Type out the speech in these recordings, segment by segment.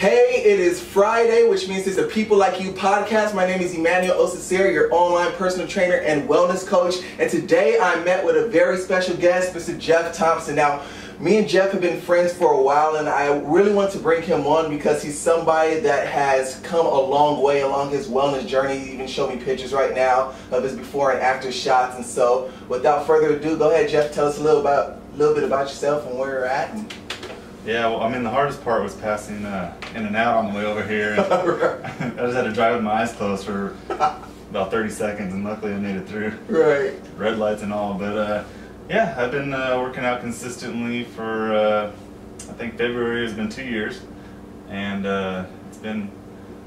Hey, it is Friday, which means it's a People Like You podcast. My name is Emmanuel Osiseri, your online personal trainer and wellness coach. And today I met with a very special guest, Mr. Jeff Thompson. Now, me and Jeff have been friends for a while, and I really want to bring him on because he's somebody that has come a long way along his wellness journey. He even showed me pictures right now of his before and after shots. And so, without further ado, go ahead, Jeff. Tell us a little bit about yourself and where you're at. Yeah, well, I mean, the hardest part was passing in and out on the way over here. I just had to drive with my eyes closed for about 30 seconds, and luckily I made it through. Right. Red lights and all, but yeah, I've been working out consistently for, I think February has been 2 years, and it's been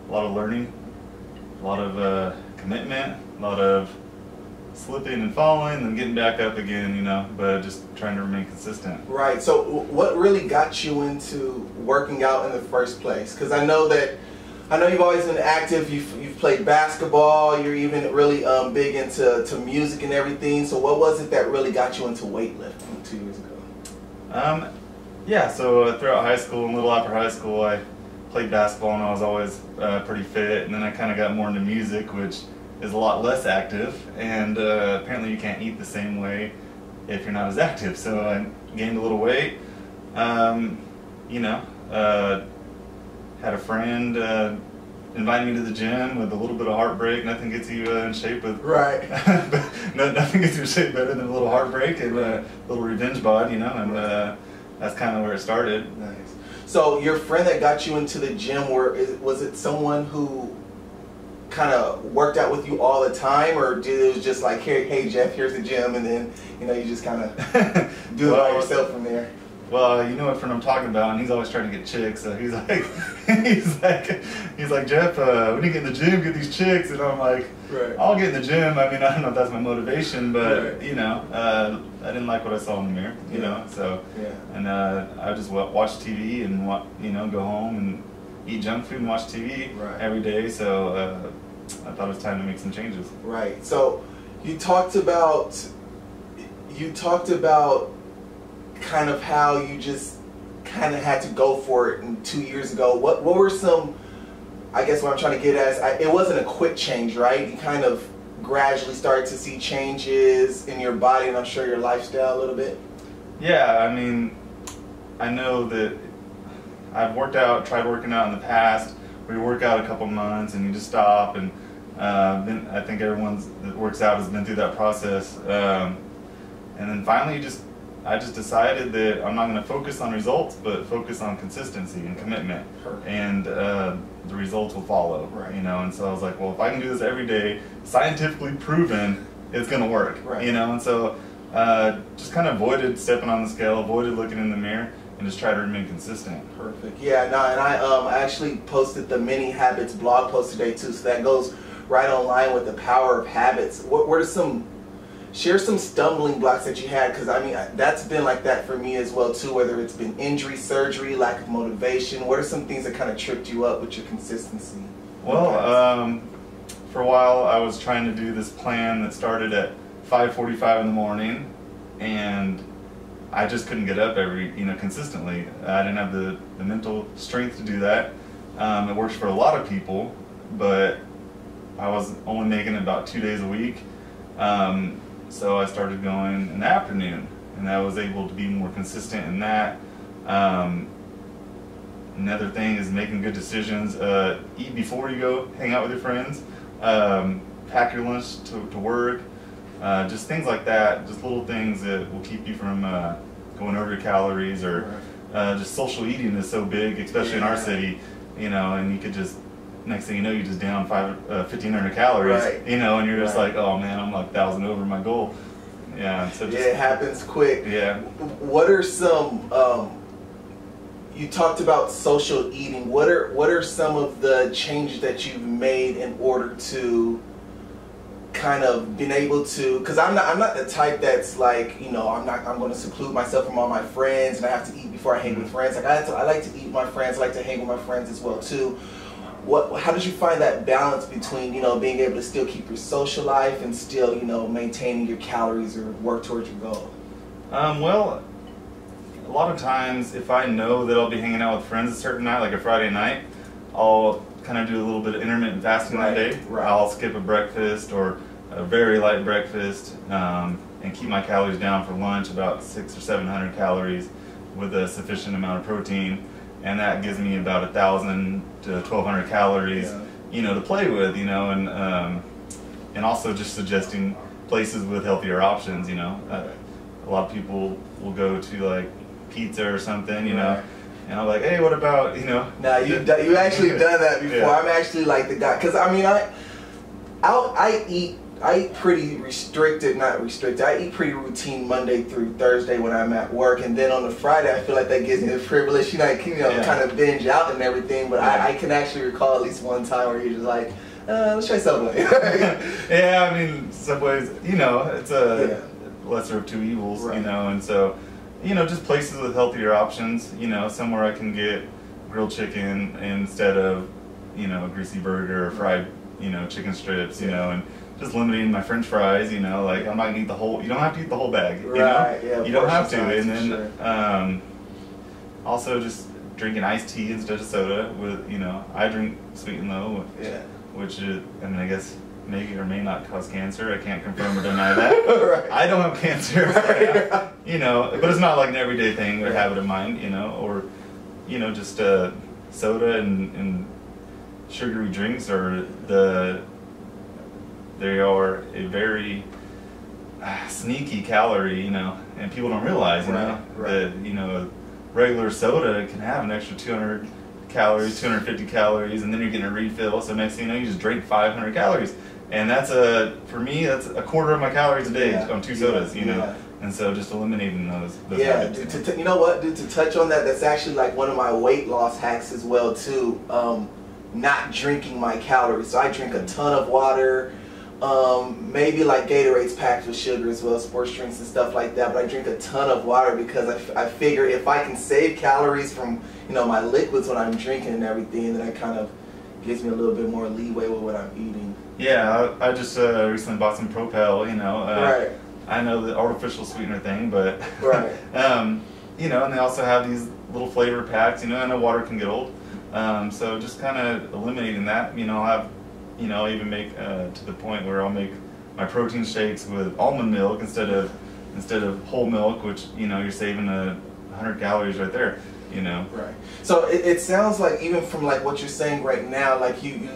a lot of learning, a lot of commitment, a lot of slipping and falling and getting back up again, you know, but just trying to remain consistent. Right. So what really got you into working out in the first place? Because I know you've always been active. You've played basketball. You're even really big into music and everything. So what was it that really got you into weightlifting 2 years ago? Yeah, so throughout high school and a little after high school, I played basketball and I was always pretty fit. And then I kind of got more into music, which is a lot less active, and apparently you can't eat the same way if you're not as active. So I gained a little weight, you know, had a friend invite me to the gym with a little bit of heartbreak. Nothing gets you in shape with right. Nothing gets you in shape better than a little heartbreak and a little revenge bod, you know, and that's kind of where it started. Nice. So your friend that got you into the gym, was it someone who kind of worked out with you all the time, or it was just like, hey Jeff, here's the gym, and then you just kind of do it by yourself from there? Well, you know what friend I'm talking about, and he's always trying to get chicks. So he's like, he's like, Jeff, we need to get in the gym, get these chicks, and I'm like, right. I'll get in the gym. I mean, I don't know if that's my motivation, but right. you know, I didn't like what I saw in the mirror, you know. So yeah. And I just watch TV and go home and eat junk food and watch TV right. every day. So I thought it was time to make some changes. Right. So you talked about kind of how you just kind of had to go for it 2 years ago. What were some, I guess what I'm trying to get at is, it wasn't a quick change, right? You kind of gradually started to see changes in your body and I'm sure your lifestyle a little bit. Yeah, I mean, I know that I've tried working out in the past, where you work out a couple months and you just stop, and then I think everyone that works out has been through that process, and then finally I just decided that I'm not going to focus on results, but focus on consistency and commitment. Perfect. And the results will follow, right. you know. And so I was like, well, if I can do this every day, scientifically proven, it's going to work, right. you know. And so just kind of avoided stepping on the scale, avoided looking in the mirror, and just try to remain consistent. Perfect. Yeah, no, and I actually posted the Mini Habits blog post today too, so that goes right online with the power of habits. What are share some stumbling blocks that you had, because I mean that's been like that for me as well too, whether it's been injury, surgery, lack of motivation. What are some things that kind of tripped you up with your consistency? Well, for a while I was trying to do this plan that started at 5:45 in the morning, and I just couldn't get up consistently. I didn't have the mental strength to do that. It works for a lot of people, but I was only making it about 2 days a week. So I started going in the afternoon, and I was able to be more consistent in that. Another thing is making good decisions. Eat before you go hang out with your friends. Pack your lunch to work. Just things like that, just little things that will keep you from going over your calories, or just social eating is so big, especially in our city, you know, and you could just, next thing you know, you just down 1,500 calories, right. you know, and you're just like, oh man, I'm like 1,000 over my goal. Yeah, so it happens quick. Yeah. What are some, you talked about social eating, what are some of the changes that you've made in order to kind of been able to, because I'm not the type that's like, you know, I'm going to seclude myself from all my friends and I have to eat before I hang with friends. Like I like to eat with my friends, I like to hang with my friends as well too. How did you find that balance between, you know, being able to still keep your social life and still, you know, maintaining your calories or work towards your goal? Well, a lot of times, if I know that I'll be hanging out with friends a certain night, like a Friday night, I'll kind of do a little bit of intermittent fasting that day. Right. I'll skip a breakfast or a very light breakfast and keep my calories down for lunch, about 600 or 700 calories with a sufficient amount of protein, and that gives me about 1,000 to 1,200 calories, you know, to play with, you know, and also just suggesting places with healthier options, you know. A lot of people will go to like pizza or something, you know, and I'm like, hey, what about, you know? Nah, you actually done that before. Yeah. I'm actually like the guy, because I mean, I eat pretty restricted, not restricted. I eat pretty routine Monday through Thursday when I'm at work, and then on the Friday I feel like that gives me the privilege, you know, kind of binge out and everything. But I can actually recall at least one time where you're just like, let's try Subway. Yeah, I mean, Subway's, you know, it's a lesser of two evils, you know, and so, you know, just places with healthier options, you know, somewhere I can get grilled chicken instead of, you know, a greasy burger or fried, you know, chicken strips, you know, and just limiting my French fries, you know, like I'm not gonna eat the whole. You don't have to eat the whole bag, you know. Yeah, you don't have to. And then also just drinking iced tea instead of soda. With, you know, I drink sweet and low, which is, I mean, I guess may or may not cause cancer. I can't confirm or deny that. I don't have cancer, you know, but it's not like an everyday thing or habit of mine, you know, or, you know, just soda and sugary drinks are they are a very sneaky calorie, you know, and people don't realize, you know, that, you know, regular soda can have an extra 200 calories, 250 calories, and then you're getting a refill, so next thing you know, you just drink 500 calories. And that's for me, that's a quarter of my calories a day on 2 sodas, you know. And so just eliminating those habits. You know what, dude, to touch on that, that's actually like one of my weight loss hacks as well, too. Not drinking my calories. So I drink a ton of water, maybe like Gatorade's packed with sugar as well, sports drinks and stuff like that, but I drink a ton of water because I figure if I can save calories from, you know, my liquids when I'm drinking and everything, then that kind of gives me a little bit more leeway with what I'm eating. Yeah, I just recently bought some Propel, you know. I know the artificial sweetener thing, but you know, and they also have these little flavor packs, you know. I know water can get old, so just kind of eliminating that, you know. I'll have, you know, I'll even make to the point where I'll make my protein shakes with almond milk instead of whole milk, which, you know, you're saving 100 calories right there, you know. So it sounds like, even from like what you're saying right now, like you've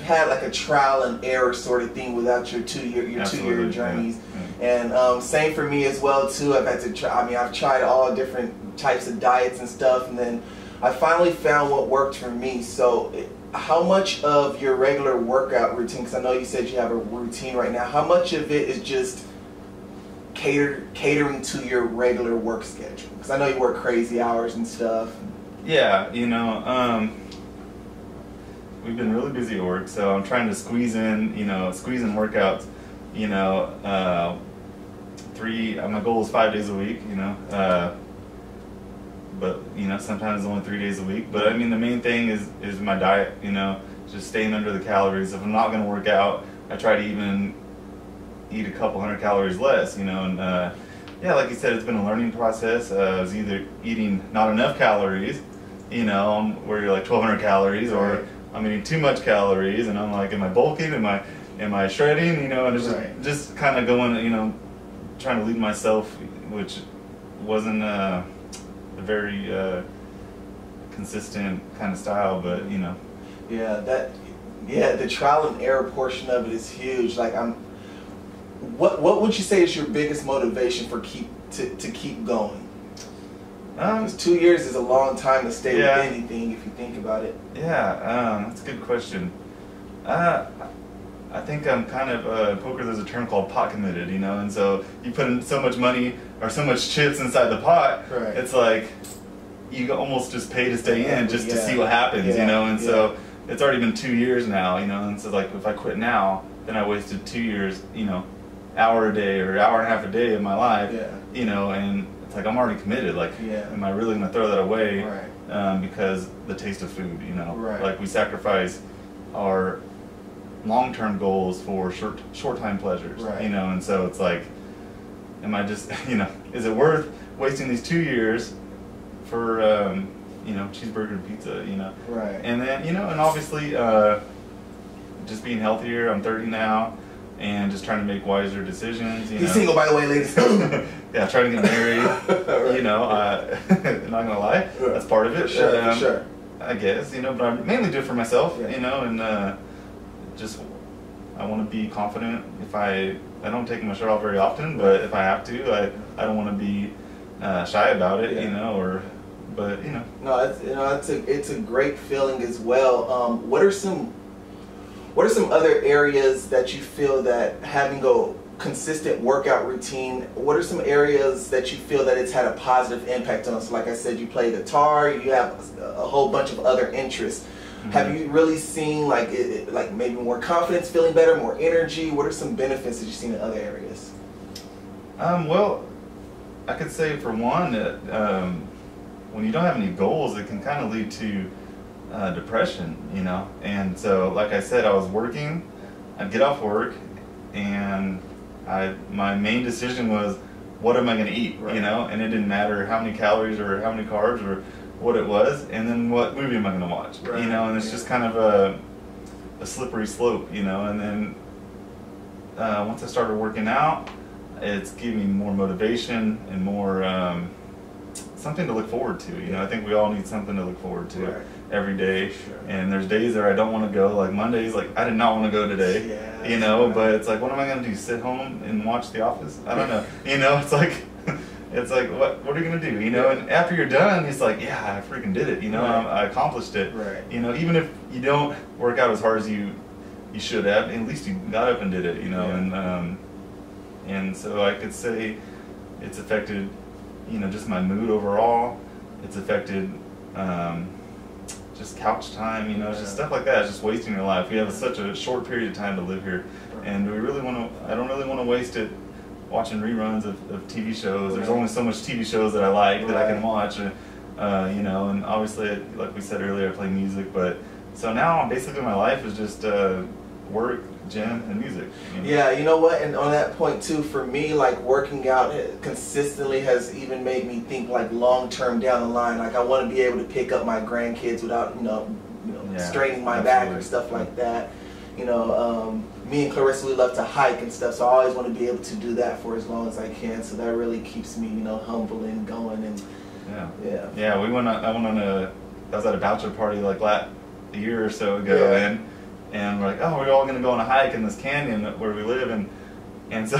had like a trial and error sort of thing without your 2-year journeys, and same for me as well too. I've had to try. I mean, I've tried all different types of diets and stuff, and then I finally found what worked for me. So how much of your regular workout routine, because I know you said you have a routine right now, how much of it is just catering to your regular work schedule? Because I know you work crazy hours and stuff. Yeah, you know, we've been really busy at work, so I'm trying to squeeze in workouts, you know, my goal is 5 days a week, you know, but, you know, sometimes only 3 days a week. But I mean, the main thing is my diet, you know, just staying under the calories. If I'm not going to work out, I try to even eat a couple hundred calories less, you know. And yeah, like you said, it's been a learning process. I was either eating not enough calories, you know, where you're like 1,200 calories, or I'm eating too much calories, and I'm like, am I bulking? Am I shredding? You know, and it's just kind of going, you know, trying to lead myself, which wasn't a very consistent kind of style, but, you know. The trial and error portion of it is huge. Like, what would you say is your biggest motivation for to keep going? Because 2 years is a long time to stay with anything, if you think about it. That's a good question. I think I'm kind of poker. There's a term called pot committed, you know, and so you put in so much money or so much chips inside the pot, it's like you almost just pay to stay in just to see what happens, you know. And so it's already been 2 years now, you know, and so like if I quit now, then I wasted 2 years, you know, hour a day or hour and a half a day of my life, you know, and it's like I'm already committed. Like, am I really going to throw that away because the taste of food, you know, like we sacrifice our long-term goals for short-time pleasures, you know, and so it's like, am I just, you know, is it worth wasting these 2 years for you know, cheeseburger and pizza, you know? Right. And then, you know, and obviously just being healthier. I'm 30 now, and just trying to make wiser decisions. You He's know. single, by the way, ladies. Yeah, trying to get married. Right. You know, not gonna lie, that's part of it. For sure, for sure. I guess, you know, but I mainly do it for myself. Yeah. You know, and just I want to be confident. If I don't take my shirt off very often, but if I have to, I don't want to be shy about it. Yeah. You know, or. But you know, no, it's a great feeling as well. What are some other areas that you feel that having a consistent workout routine? What are some areas that you feel that it's had a positive impact on? So, like I said, you play guitar, you have a whole bunch of other interests. Mm-hmm. Have you really seen like maybe more confidence, feeling better, more energy? What are some benefits that you've seen in other areas? Well, I could say for one that. When you don't have any goals, it can kind of lead to depression, you know. And so, like I said, I was working. I'd get off work, and my main decision was, what am I going to eat, right. You know? And it didn't matter how many calories or how many carbs or what it was, and then what movie am I going to watch, right. You know? And it's just kind of a slippery slope, you know. And then once I started working out, it's given me more motivation and more something to look forward to. You know, I think we all need something to look forward to right. Every day. Sure. And there's days that I don't want to go. Like Mondays, like I did not want to go today. Yeah, you know, right. But it's like, what am I going to do? Sit home and watch The Office? I don't know. You know, it's like what are you going to do? You know, and after you're done, it's like, yeah, I freaking did it. You know, right. I accomplished it. Right. You know, even if you don't work out as hard as you should have, at least you got up and did it. You know, yeah. And so I could say it's affected. You know, just my mood overall. It's affected just couch time, you know, just stuff like that. It's just wasting your life. We have such a short period of time to live here, and do we really want to? I don't really want to waste it watching reruns of TV shows. There's only so much TV shows that I like that I can watch, you know, and obviously, like we said earlier, I play music, but so now basically my life is just work, gym, and music. You know? Yeah, you know what, and on that point too, for me, like working out consistently has even made me think like long term down the line. Like I want to be able to pick up my grandkids without straining my back or stuff like that. You know, me and Clarissa, we love to hike and stuff, so I always want to be able to do that for as long as I can. So that really keeps me, you know, humble and going. And yeah. I was at a bachelor party like a year or so ago, and we're like, oh, we're all going to go on a hike in this canyon where we live, and so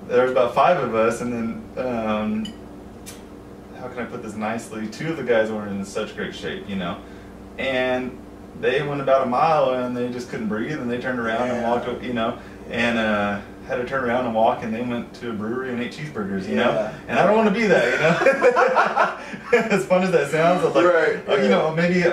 there was about 5 of us, and then how can I put this nicely? 2 of the guys were in such great shape, you know, and they went about a mile and they just couldn't breathe, and they turned around and walked, you know, and had to turn around and walk, and they went to a brewery and ate cheeseburgers, you know, and I don't want to be that, you know. As fun as that sounds, I'm like, you know, maybe.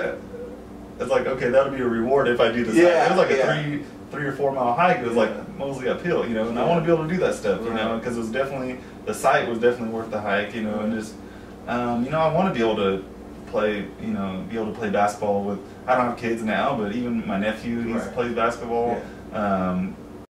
It's like, okay, that'll be a reward if I do this. Yeah, it was like a 3 or 4 mile hike. It was like mostly uphill, you know, and I want to be able to do that stuff, you know, because it was definitely, the site was definitely worth the hike, you know, and just, you know, I want to be able to play, you know, basketball with, I don't have kids now, but even my nephew, he plays basketball.